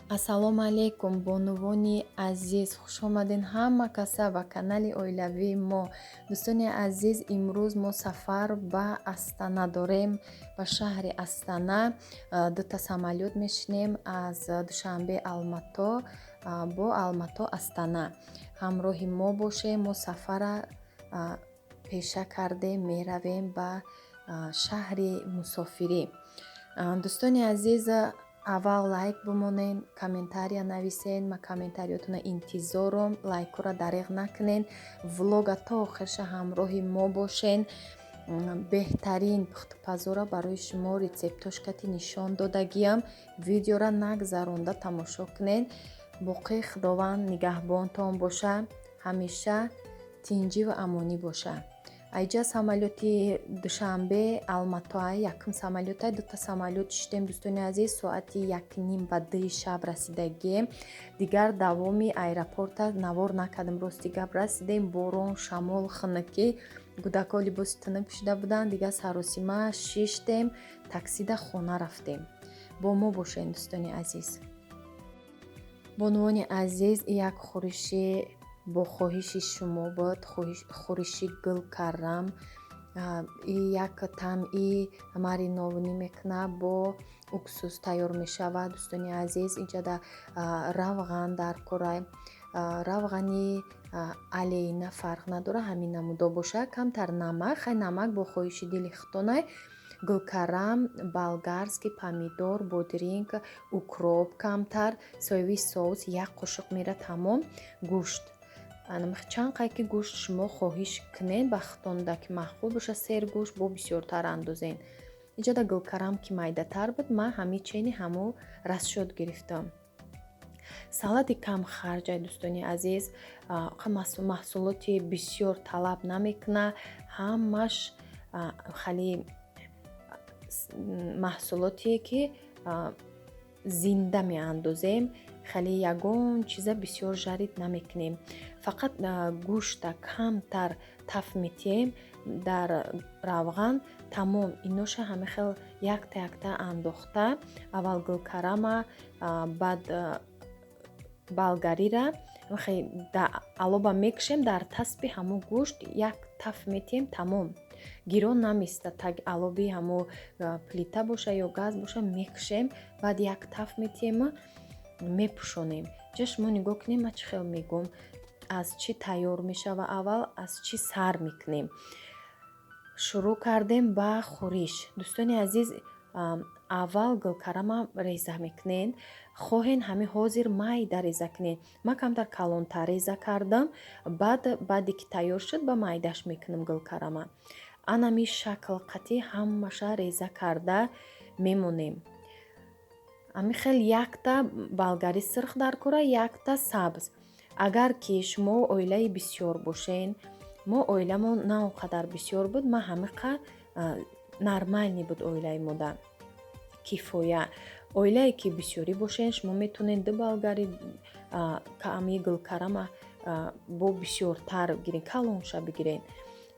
Ассалому алайкум, бонувони азиз, хуш омадин ҳама каса ба канали оилавии мо. Дӯстони азиз, имрӯз мо сафар ба Астана дорем, ба шаҳри Астана. Дута самолёт мешинем аз Душанбе Алмато бо Алмато Астана. Ҳамроҳи мо бошем, мо сафара пеша кардем, меравем ба шаҳри мусофирӣ. Дӯстони азиз, аввал лайк бимонен, комментария нависен. Ма комментариётона интизором. Лайкура дариғ накунен. Влога то охирша ҳамроҳи мо бошен. Беҳтарин пухтупазора барои шумо рецептошкати нишон додагиям. Видеора нагзаронда тамошо кунен. Боқи худованд нигаҳбонтон боша. Ҳамеша тинҷиву амонӣ боша. Айҷа самолёти Душанбе Алматоа якум самолётай. Дута самолёт шидем дӯстони азиз. Соати 1:30 шаб расидагием. Дигар давоми аэропорта навор накардем. Рости гап расидем, борон, шамол, хунукӣ. Кӯдако либоси тунук пӯшида буданд. Дигар саросима шиштем. Таксида хона рафтем. Бо мо бошен дӯстони азиз. бонувони азиз, як хӯриши бо хоҳиши шумо буд, хӯриши гулкарам. Як тамъи мариновӣ мекуна бо уксус тайёр мешавад. Дӯстони азиз, инҷа равған дар кора. Равғани алейна фарқ надора, ҳамин намудо боша. Камтар намак, хай намак бо хоҳиши дили худтонай. Гулкарам, болгарский помидор, бодринг, укроп камтар, соевий соус як қошуқ мера тамом, гӯшт. Чанд қайки гӯшт шумо хоҳиш кунен ба худтонда ки махфуз боша, сер гӯшт бо бисёртар андозен. Инҷода гулкарам ки майдатар буд, ма ҳами чени ҳамо расшод гирифтам. Салати кам харҷай дӯстони азиз, маҳсулоти бисёр талаб намекуна, ҳамаш хали маҳсулотие ки зинда меандозем. хеле ягон чиза бисёр жарид намекунем. Фақат гӯшта камтар таф метиҳем дар равған, тамом иноша ҳама хел якта андохта. Аввал гулкарама, баъд болгарира алоба мекушем дар таспи ҳамо гӯшт, як таф метиҳем, тамом. Гирон намиста, так алоби ҳамо плита боша ё газ боша мекушем, баъд як таф метиҳем, мепӯшонем. ҷа шумо нигоҳ кунем, ма чӣ хел мегӯм, аз чӣ тайёр мешава, аввал аз чӣ сар мекунем. Шурӯъ кардем ба хӯриш. Дӯстони азиз, аввал гулкарама реза мекунем. хоҳен ҳами ҳозир майда реза кунем. Ма камтар калонтар реза кардам. Баъде ки тайёр шуд, ба майдаш мекунам гулкарама. Анами шакл қатӣ ҳамаша реза карда мемонем. Ами хел якта болгари сирх дар кора, якта сабз. Агар ки шумо оилаи бисёр бошен, мо оиламон на он қадар бисёр буд, ма ҳамиқа нормални буд оилаи мода, кифоя. Оилае ки бисёрӣ бошен, шумо метавонед ду болгари ами гулкарама бо бисёртар гирен, калонша бигирен.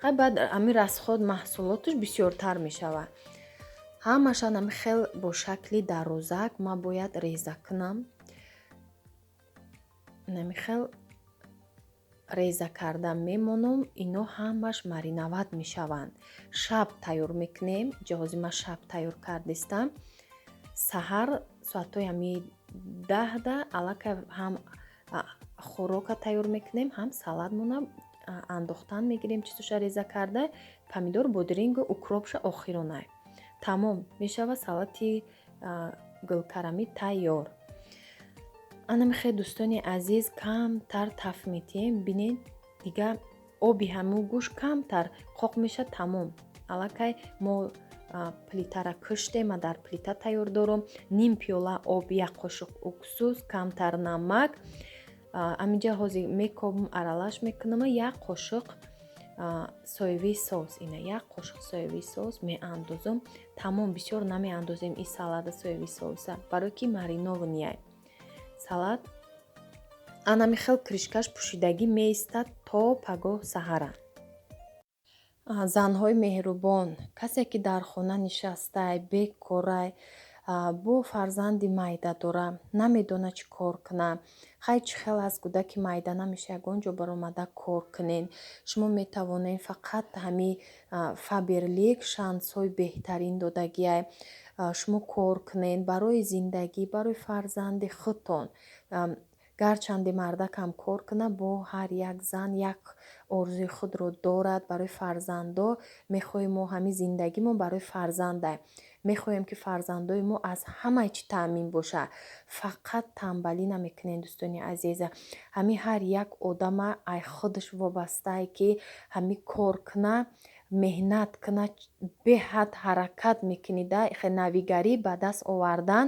Баъд ами расход маҳсулоташ бисёртар мешава. ҳамаша нами хел бо шакли дарозак ма бояд реза кунам. Нами хел реза карда мемонам. Ино ҳамаш мариноват мешаванд. Шаб тайёр мекунем. ҷози ма шаб тайёр кардистам. Саҳар соатҳои ами 10 аллакай ҳам хӯрока тайёр мекунем, ҳам салатмона андохтан мегирем, чизоша реза карда, помидор, бодрингу укропша охиронай. Тамом мешава салати гулкарамӣ тайёр. Анамихе дӯстони азиз, камтар таф метиҳем. Бинед дига оби ҳамо гӯшт камтар қоқ меша, тамом. Аллакай мо плитара куштем, ма дар плита тайёр дорам. Ним пиёла об, як қошуқ уксус, камтар намак. Аминҷа ҳозир мекобам, аралаш мекунам. Як қошуқ соевий соус, ина як қошуқ соевий соус меандозам. Тамом, бисёр намеандозем ин салата соевий соуса, барои ки мариновнияй. Салат анами хел кришкаш пӯшидагӣ меистад то пагоҳ саҳара. Занҳои меҳрубон, касе ки дар хона нишастай, бекорай, бо фарзанди майда дора, намедона чӣ кор куна. Хай чӣ хел аст кӯдаки майда намеша ягон ҷо баромада кор кунен. Шумо метавонед фақат ҳами Фаберлик шансҳои беҳтарин додагиай. Шумо кор кунен барои зиндагӣ, барои фарзанди худтон. Гарчанде мардакам кор куна, бо ҳар як зан як орзуи худро дорад барои фарзандо. Мехоҳем мо ҳами зиндагимо барои фарзандай. Мехоҳем ки фарзандои мо аз ҳамаи чӣ таъмин боша. Фақат танбалӣ намекунем дӯстони азиза. Ҳами ҳар як одама ай худаш вобастае ки ҳами кор куна, меҳнат куна, беҳад ҳаракат мекунида. Навигарӣ ба даст овардан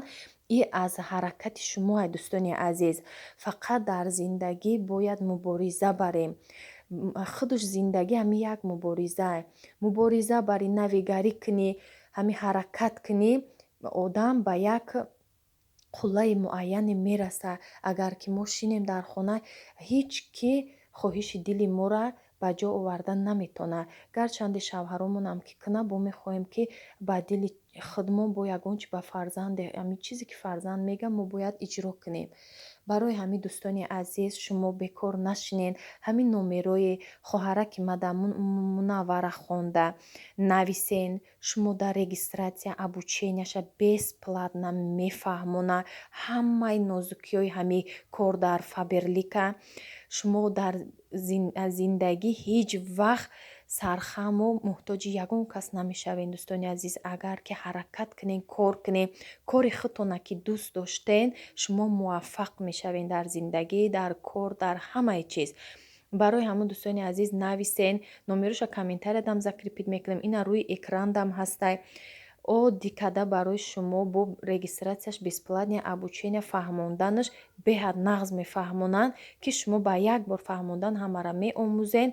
и аз ҳаракати шумои дӯстони азиз. Фақат дар зиндагӣ бояд мубориза барем. Худуш зиндагӣ ҳами як муборизае. Мубориза бари навигарӣ кунӣ, ҳами ҳаракат кунӣ, одам ба як қуллаи муайяне мераса. Агар ки мо шинем дар хона, ҳеҷ ки хоҳиши дили мора ба ҷо овардан наметона. Гарчанде шавҳаромонам ки куна, бо мехоҳем ки ба дили худ мо бо ягон чӣ ба фарзанде, ҳами чизе ки фарзанд мега, мо бояд иҷро кунем. Барои ҳамин дӯстони азиз, шумо бекор нашинен. Ҳамин номерои хоҳараки мада Мунаввара хонда нависен. Шумо дар регистратсия обученияша бесплатно мефаҳмона ҳамаи нозукиҳои ҳами кор дар Фаберлика. Шумо дар зиндагӣ ҳеҷ вақт сархаму муҳтоҷи ягон кас намешавен дӯстони азиз. Агар ки ҳаракат кунен, кор кунен, кори худтона ки дӯст доштен, шумо муваффақ мешавен дар зиндагӣ, дар кор, дар ҳамаи чиз. Барои ҳамон дӯстони азиз нависен. Номероша комментариядам закрепит мекунем. Ина рӯи экрандам ҳастай. Одди када барои шумо бо регистратсияш бесплатния обучения фаҳмонданаш беҳад нағз мефаҳмонанд, ки шумо ба як бор фаҳмондан ҳамара меомӯзен.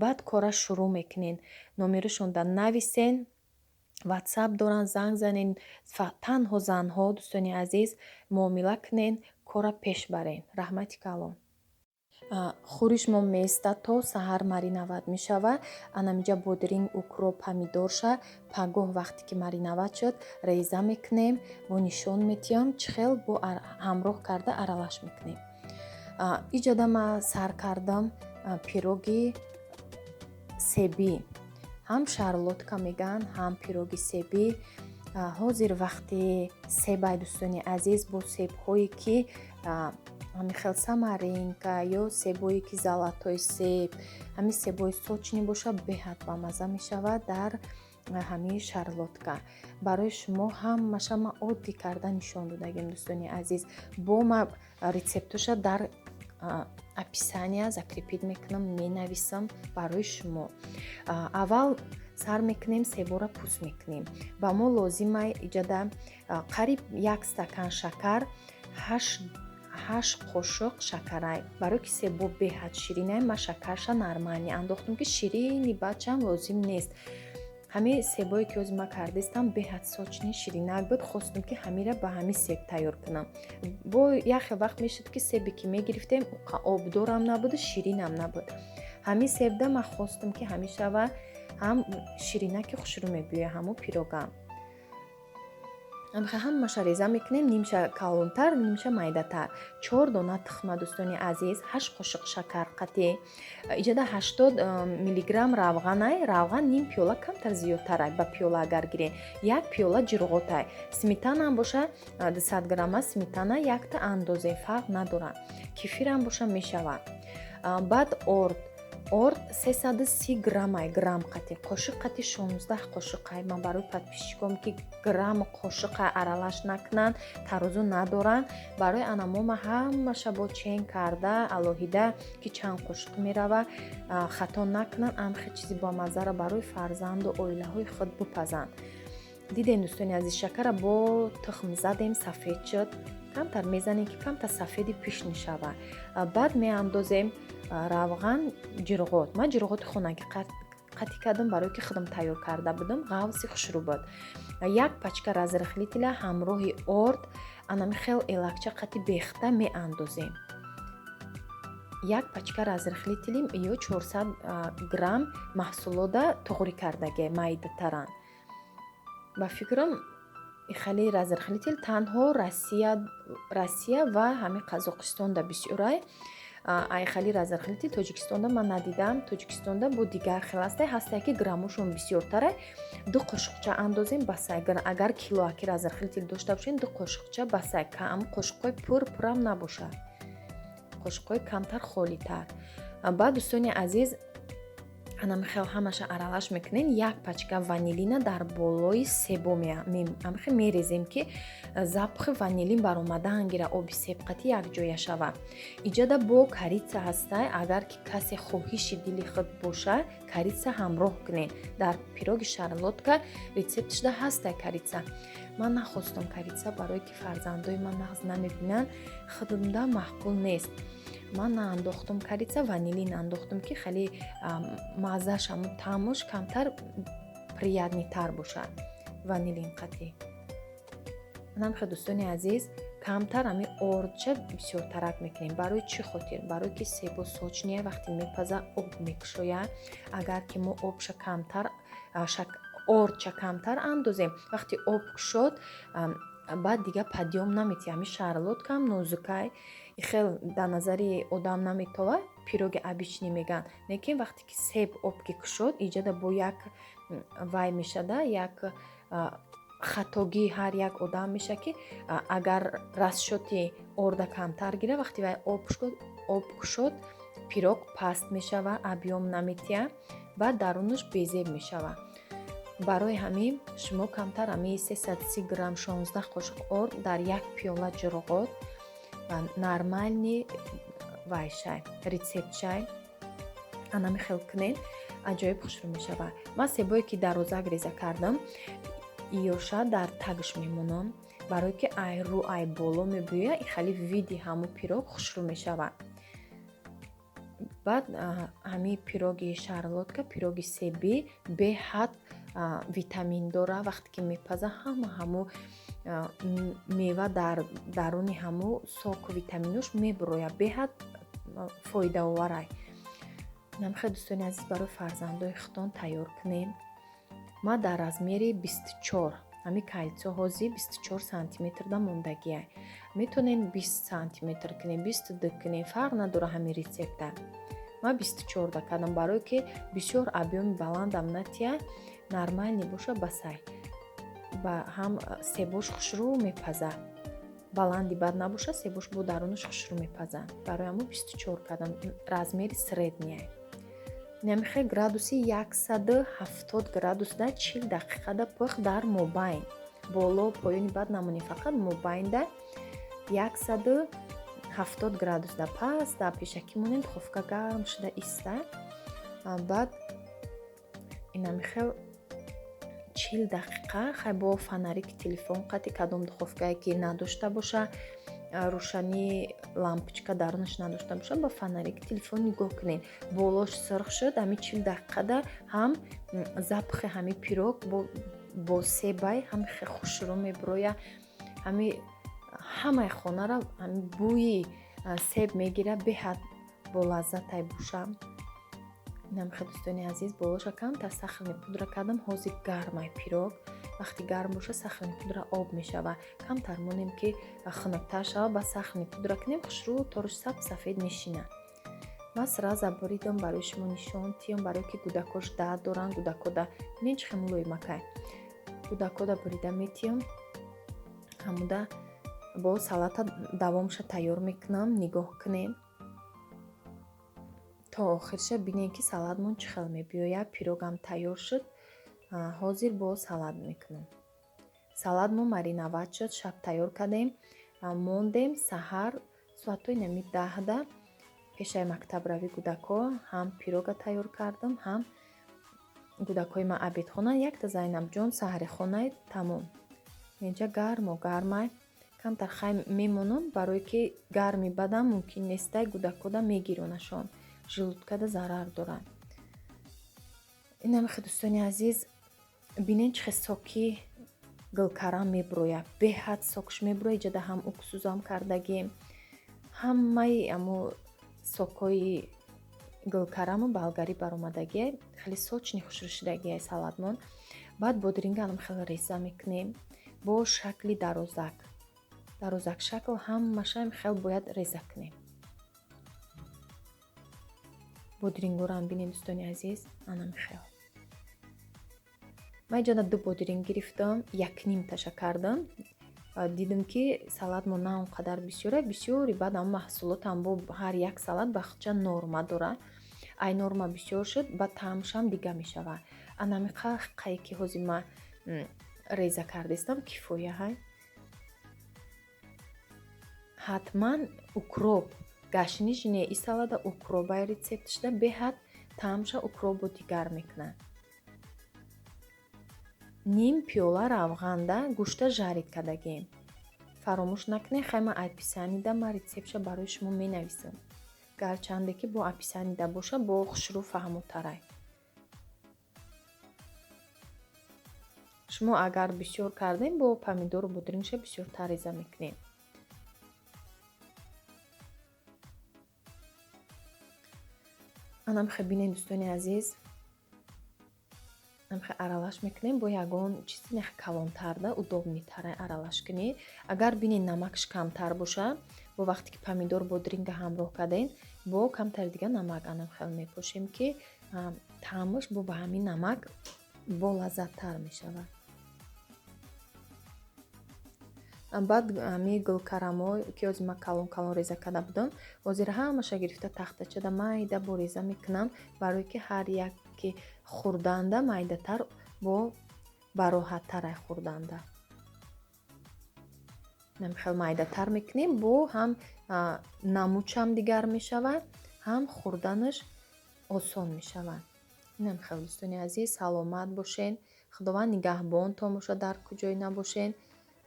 Баъд кора шурӯъ мекунен. Номерашонда нависен. WhatsApp доран, занг занен. Танҳо занҳо дӯстони азиз муомила кунен, кора пеш барен. Раҳмати калон. Хӯриш мо меиста то саҳар мариноват мешава. Анамиҷа бодиринг, укроп, помидорша пагоҳ вақте ки мариноват шуд, реза мекунем, бо нишон метиём, чихел бо ҳамроҳ карда аралаш мекунем. Иҷода ма сар кардам пироги себӣ. ҳам шарлотка меган, ҳам пироги себӣ. Ҳозир вақти себай дӯстони азиз, бо себҳое ки ҳами хел самаринка ё себое ки золотой себ, ҳами себои сочни боша беҳад бамаза мешавад дар ҳами шарлотка. Барои шумо ҳамаша ма оддӣ карда нишон додагим дӯстони азиз. Бо ма рецептуша дар описания закрепит мекунам, менависам барои шумо. Аввал сар мекунем, себора пӯст мекунем. Ба мо лозима иҷода қариб 1 стакан шакар, 8 қошуқ шакарай. Барои ки себо беҳад ширинай, ма шакарша нормални андохтам ки ширини бачам лозим нест. ҳами себое ки ҳозир ма кардистам беҳад сочни ширинак буд. Хостам ки ҳамира ба ҳами себ тайёр кунам. Бо яхе вақт мешуд ки себе ки мегирифтем обдорам набуду, ширинам набуд. ҳами себда ма хостам ки ҳами шава ҳам ширинаки хушрӯ мебиёя ҳамон пирогам. ҳамаша реза мекунем, нимша калонтар, нимша майдатар. 4 дона тухма дӯстони азиз, 8 қошуқ шакар қатӣ, иҷода 80 миллиграмм равғанай, равған ним пиёла камтар зиёдтарай, ба пиёла агар гирен, 1 пиёла ҷирғотай. Сметанам боша 200 грамма сметана, якта андозе фарқ надорад. Кефирам боша мешава. Баъд орд 330 грамм қатӣ, қошуқ қатӣ 16 қошуқай. Ман барои подписчиком ки грамм қошуқай аралаш накунанд, тарозу надоранд, барои анамома ҳамаша бо чен карда алоҳида ки чанд қошуқ мерава, хато накунанд, амхе чизи бомазаро барои фарзанду оилаҳои худ бипазанд. Дидем дӯстони азиз, шакара бо тухм задем, сафед шуд. Камтар мезанем ки камтар сафеди пишни шава. Баъд меандозем равған, ҷирғот. Ман ҷирғоти хонагӣ қатӣ кардам, барое ки худам тайёр карда будам, ғавси хушрӯ буд. 1 пачка разрыхлителя ҳамроҳи орд, анами хел элакча қатӣ бехта меандозем. 1 пачка разрыхлители ё 400 грамм маҳсулода туғри кардаги майдатаран. Ба фикрам ихали разрыхлитель танҳо Россия ва ҳамин Қазоқистонда бисёрай. Айхали разрыхлитель Тоҷикистонда ман надидам. Тоҷикистонда бу дигар хел астае, ҳастае ки граммошон бисёртаре. 2 қошуқча андозем ба сай. Агар килоаки разрыхлитель дошта бошем 2 қошуқча ба сай. Қошуқҳои пурам набошад. Қошуқҳои камтар холитар. Баъд дӯстони азиз, анамихел ҳамаша аралаш мекунем. Як пачка ванилина дар болои себо мерезем ки запхи ванилин баромадан гира, оби себқатӣ якҷоя шава. Иҷада бо корица ҳастай. Агар ки касе хоҳиши дили худ боша, корица ҳамроҳ кунед. Дар пироги шарлотка рецептишда ҳастай корица. Ман нахостам корица, барое ки фарзандои ман нағз намебинанд, худумда маъқул нест. Ман наандохтам корица, ванилин андохтам ки хеле маззашам, таъмуш камтар приятнитар бошад. Ванилин қатъи. Намхе дӯстони азиз, камтар ами ордча бисёртарак мекунем. Барои чӣ хотир? Барои ки себо сочния вақти мепаза об мекушояд. Агар ки мо ордча камтар андозем, вақти об кушод, баъд дига падём наметиҳад. Ами шарлоткам нозукай, хел дар назари одам наметовад. Пироги обични меган. Лекин вақте ки себ об ки кушод, иҷада бо як вай мешада, як хатогии ҳар як одам меша ки агар расшоти орда камтар гира, вақти вай об кушод, пирог паст мешава, объём наметиҳад, баъд дарунаш безеб мешава. барои ҳамин шумо камтар ами 330 грамм 16 қошуқ орд дар як пиёла ҷурғот ва нормальни вайшай рецептшай анами хел кунед, аҷоиб хушрӯ мешава. Ман себое ки дарозак реза кардам, иёша дар тагш мемонам, барое ки ай рӯ ай боло мебӯя, ихали види ҳаму пирог хушрӯ мешава. Баъд ҳами пироги шарлотка, пироги себӣ беҳад витамин дора. Вақте ки мепаза ҳаму мева дар даруни ҳаму соку витаминош мебуроя, беҳад фоидаоварай. намехоҳед дӯстони азиз барои фарзандои худтон тайёр кунед. Ма дар размери 24 ҳами кайцоҳози 24 сантиметр да мондагиай. Метонен 20 сантиметр кунед, 22 кунед, фарқ надора ҳами рецепта. Ма 24 да кардам, барое ки бисёр объёми баландам натия, нормальни боша ба сай. Ба ҳам себош хушрӯ мепаза. Баланди бад набоша, себош бо дарунаш хушрӯ мепаза. Барои ҳаму 24 кардам, размери средняй. Намехе градуси 170 градус да 40 дақиқа да пух дар мобайн. Боло поёни бад намонем, фақат мобайн да 170 градус да пас да пешакӣ монем, духовка гарм шуда иста. Баъд инамехе 40 дақиқа хай бо фонарики телефон қатъи кадом духовкае ки надошта боша, рӯшани лампочка дарунаш надошта боша, ба фонарики телефон нигоҳ кунед. Болош сирх шуд, ҳами 40 дақиқа да ҳам запхи ҳами пирог бо себай ҳам хушрӯ мебуроя, ҳами ҳамаи хонара ҳами бӯи себ мегира, беҳад болаззатай боша. намехе дӯстони азиз, болоша камтар сахални пудра кардам, ҳозир гармай пирог. вақти гарм боша сахални пудра об мешава, камтар монем ки хунуктар шава, ба сахални пудра кунем, хушрӯ торш сафед мешина. ман сразу буридам барои шумо нишон тиём, барое ки кӯдакош дард доранд, кӯдакода менч хемулои макай кӯдакода бурида метиём, ҳамуда бо салата давомша тайёр мекунам. Нигоҳ кунем то охирша, бинем ки салатмон чӣ хел мебиёяд. Пирогам тайёр шуд, ҳозир бо салат мекунам. Салатмон мариноват шуд, шаб тайёр кардем, мондем саҳар соатҳои нами 10 да пешаи мактабрави кӯдако ҳам пирога тайёр кардам, ҳам кӯдакои ман обедхона, якта Зайнабҷон саҳрихонаи тамом. инҷа гармай камтар хай мемонам, барое ки гарми бадам мумкин нестай кӯдакода мегиронашон, желудкада зарар дорад. инамехе дӯстони азиз, бинен чихе соки гулкарам мебуроя, беҳад сокш мебуроя. иҷада ҳам уксузам кардагем, ҳамаи амо сокҳои гулкараму болгарӣ баромадагиай, хеле сочни хушрӯ шудагиай салатмон. баъд бодиринга алам хеле реза мекунем, бо шакли дарозак шакл ҳамашам хел бояд реза кунем. бодирингоram бинед дӯстони азиз, анам хел. ман ҷона 2 бодиринг гирифтам, 1/2 кардам. дидам ки салатмо на он қадар бисёри баъд ам маҳсулотам бо ҳар як салат ба худча норма дора. ай норма бисёр шуд, ба таъмшам дига мешавад. анамиқа қай ки ҳозир ма реза кардистам кифоя ҳай. ҳатман укроп гашнишне и салата укробай рецептшда беҳад таъмша укробу дигар мекунад. ним пиёла равғанда гӯшта жарид кардагем. фаромӯш накунед, хайма описанида ма рецептша барои шумо менависам. гарчанде ки бо описанида боша бо хушрӯ фаҳмутарай. шумо агар бисёр кардем бо помидору бодирингша бисёртар реза мекунем. анамхе бинед дӯстони азиз, намхе аралаш мекунем бо ягон чизи нехе калонтарда удобнитара аралаш кунӣ. агар бинед намакш камтар боша, бо вақте ки помидор бодиринга ҳамроҳ кардем, бо камтари дига намак анамхел мепошем ки таъмаш бо ба ҳамин намак болаззаттар мешавад. баъд ҳами гулкарамҳо ки ҳозир ман калон реза карда будам, ҳозир ҳамаша гирифта тахтачада майда бо реза мекунам, барое ки ҳар яки хӯрданда майдатар бо бароҳаттара хӯрданда. намхел майдатар мекунем, бо ҳам намучам дигар мешавад, ҳам хӯрданаш осон мешавад. намхел дӯстони азиз, саломат бошен. худованд нигаҳбонтон бошад, дар куҷое набошен.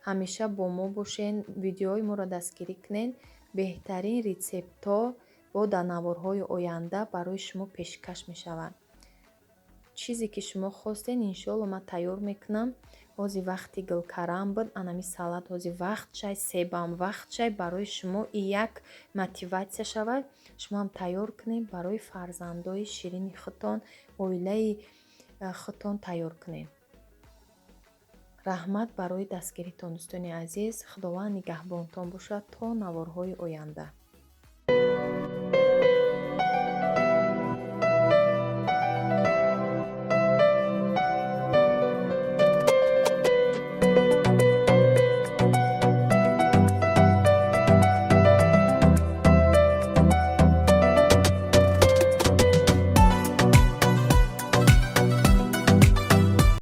ҳамеша бо мо бошен, видеоҳои моро дастгирӣ кунен. беҳтарин рецептҳо бо данаворҳои оянда барои шумо пешкаш мешаванд. чизе ки шумо хостен иншоалло ман тайёр мекунам. ҳозир вақти гулкарам буд, анами салат ҳозир вақтшай, себам вақтшай, барои шумо и як мотиватсия шавад. шумоам тайёр кунед, барои фарзандои ширини худтон, оилаи худтон тайёр кунед. раҳмат барои дастгиритон дӯстони азиз. худованд нигаҳбонтон бошад то наворҳои оянда.